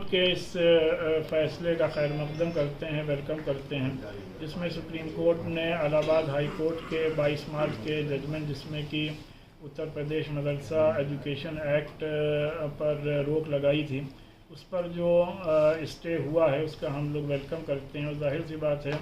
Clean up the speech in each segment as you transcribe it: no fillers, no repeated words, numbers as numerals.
के इस फैसले का खैर मकदम करते हैं, वेलकम करते हैं, जिसमें सुप्रीम कोर्ट ने इलाहाबाद हाई कोर्ट के 22 मार्च के जजमेंट, जिसमें कि उत्तर प्रदेश मदरसा एजुकेशन एक्ट पर रोक लगाई थी, उस पर जो स्टे हुआ है उसका हम लोग वेलकम करते हैं। और जाहिर सी बात है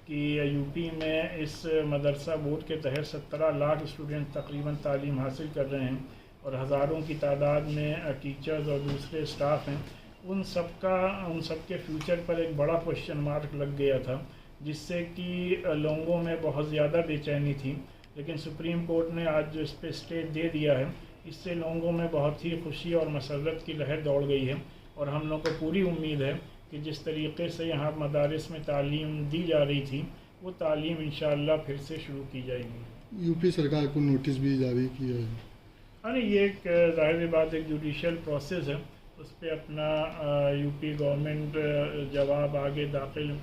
कि यूपी में इस मदरसा बोर्ड के तहत 17 लाख स्टूडेंट तकरीबन तालीम हासिल कर रहे हैं और हज़ारों की तादाद में टीचर्स और दूसरे स्टाफ हैं। उन सब के फ्यूचर पर एक बड़ा क्वेश्चन मार्क लग गया था, जिससे कि लोगों में बहुत ज़्यादा बेचैनी थी। लेकिन सुप्रीम कोर्ट ने आज जो इस पर स्टे दे दिया है, इससे लोगों में बहुत ही खुशी और मसरत की लहर दौड़ गई है। और हम लोग को पूरी उम्मीद है कि जिस तरीके से यहाँ मदारिस में तालीम दी जा रही थी, वो तालीम इंशाअल्लाह फिर से शुरू की जाएगी। यूपी सरकार को नोटिस भी जारी किया है। हाँ, ये एक ज़ाहिर बात एक जुडिशल प्रोसेस है, उस पर अपना यूपी गवर्नमेंट जवाब आगे दाखिल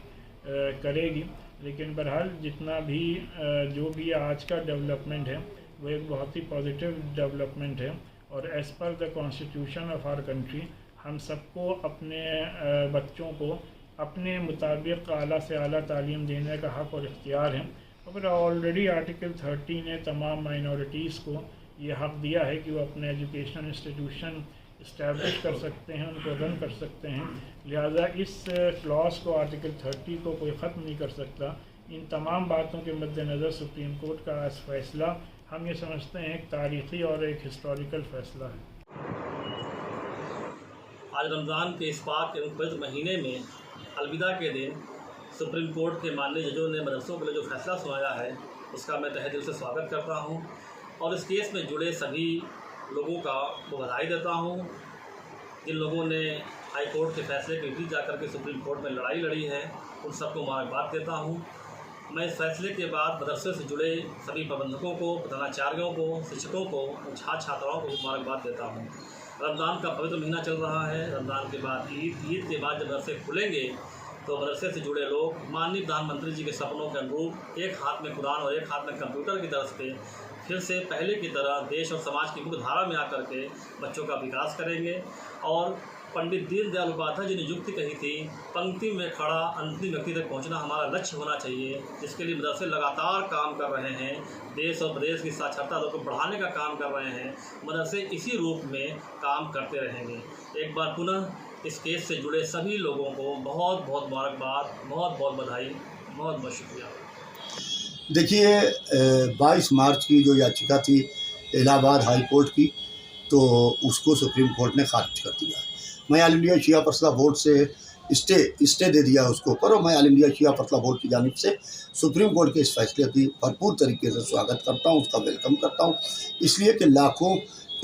करेगी। लेकिन बहरहाल जितना भी जो भी आज का डेवलपमेंट है वो एक बहुत ही पॉजिटिव डेवलपमेंट है। और as per the constitution of our country हम सबको अपने बच्चों को अपने मुताबिक आला से आला तालीम देने का हक़ और इख्तियार है। और ऑलरेडी आर्टिकल 30 ने तमाम माइनॉरिटीज़ को ये हक़ दिया है कि वो अपने एजुकेशन इंस्टीट्यूशन इस्टेब्लिश कर सकते हैं, उनको रन कर सकते हैं। लिहाजा इस क्लॉज को, आर्टिकल 30 को कोई ख़त्म नहीं कर सकता। इन तमाम बातों के मद्देनज़र सुप्रीम कोर्ट का आज फैसला हम ये समझते हैं एक तारीख़ी और एक हिस्टोरिकल फ़ैसला है। आज रमज़ान के इस पाक एवं पवित्र महीने में अलविदा के दिन सुप्रीम कोर्ट के माननीय जजों ने मदरसों के लिए जो फैसला सुनाया है, उसका मैं तहे दिल से स्वागत करता हूँ और इस केस में जुड़े सभी लोगों का बधाई देता हूँ। जिन लोगों ने हाई कोर्ट के फैसले के विपरीत जाकर के सुप्रीम कोर्ट में लड़ाई लड़ी है, उन सबको मुबारकबाद देता हूँ। मैं इस फैसले के बाद मदरसे से जुड़े सभी प्रबंधकों को, प्रधानाचार्यों को, शिक्षकों को, छात्र छात्राओं को मुबारकबाद देता हूँ। रमज़ान का पवित्र महीना चल रहा है। रमज़ान के बाद ईद के बाद जब मदरसे खुलेंगे तो मदरसे से जुड़े लोग माननीय प्रधानमंत्री जी के सपनों के अनुरूप एक हाथ में कुरान और एक हाथ में कंप्यूटर की दर्ज पे फिर से पहले की तरह देश और समाज की मुख्य धारा में आकर के बच्चों का विकास करेंगे। और पंडित दीनदयाल उपाध्याय जी ने युक्ति कही थी, पंक्ति में खड़ा अंतिम व्यक्ति तक पहुंचना हमारा लक्ष्य होना चाहिए, जिसके लिए मदरसे लगातार काम कर रहे हैं। देश और प्रदेश की साक्षरता दर को बढ़ाने का काम कर रहे हैं। मदरसे इसी रूप में काम करते रहेंगे। एक बार पुनः इस केस से जुड़े सभी लोगों को बहुत बहुत मुबारकबाद, बहुत बहुत बधाई, बहुत बहुत शुक्रिया। देखिए 22 मार्च की जो याचिका थी इलाहाबाद हाई कोर्ट की, तो उसको सुप्रीम कोर्ट ने खारिज कर दिया। मैं ऑल इंडिया शिया फैसला बोर्ड से स्टे दे दिया उसके ऊपर, और मैं ऑल इंडिया शिया फैसला बोर्ड की जानिब से सुप्रीम कोर्ट के इस फैसले की भरपूर तरीके से स्वागत करता हूँ, उसका वेलकम करता हूँ। इसलिए कि लाखों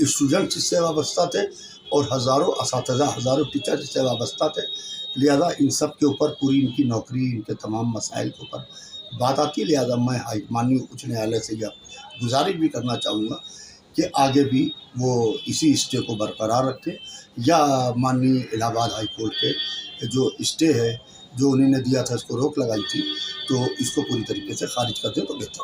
स्टूडेंट्स इससे वाबस्ता थे और हज़ारों असातिज़ा, हज़ारों टीचर इससे वाबस्ता थे। लिहाजा इन सब के ऊपर पूरी इनकी नौकरी, इनके तमाम मसाइल के ऊपर बात आती है। लिहाजा मैं माननीय उच्च न्यायालय से यह गुजारिश भी करना चाहूँगा कि आगे भी वो इसी स्टे को बरकरार रखें, या माननीय इलाहाबाद हाई कोर्ट के जो स्टे है जो उन्होंने दिया था, इसको रोक लगाई थी, तो इसको पूरी तरीके से खारिज कर दें तो बेहतर।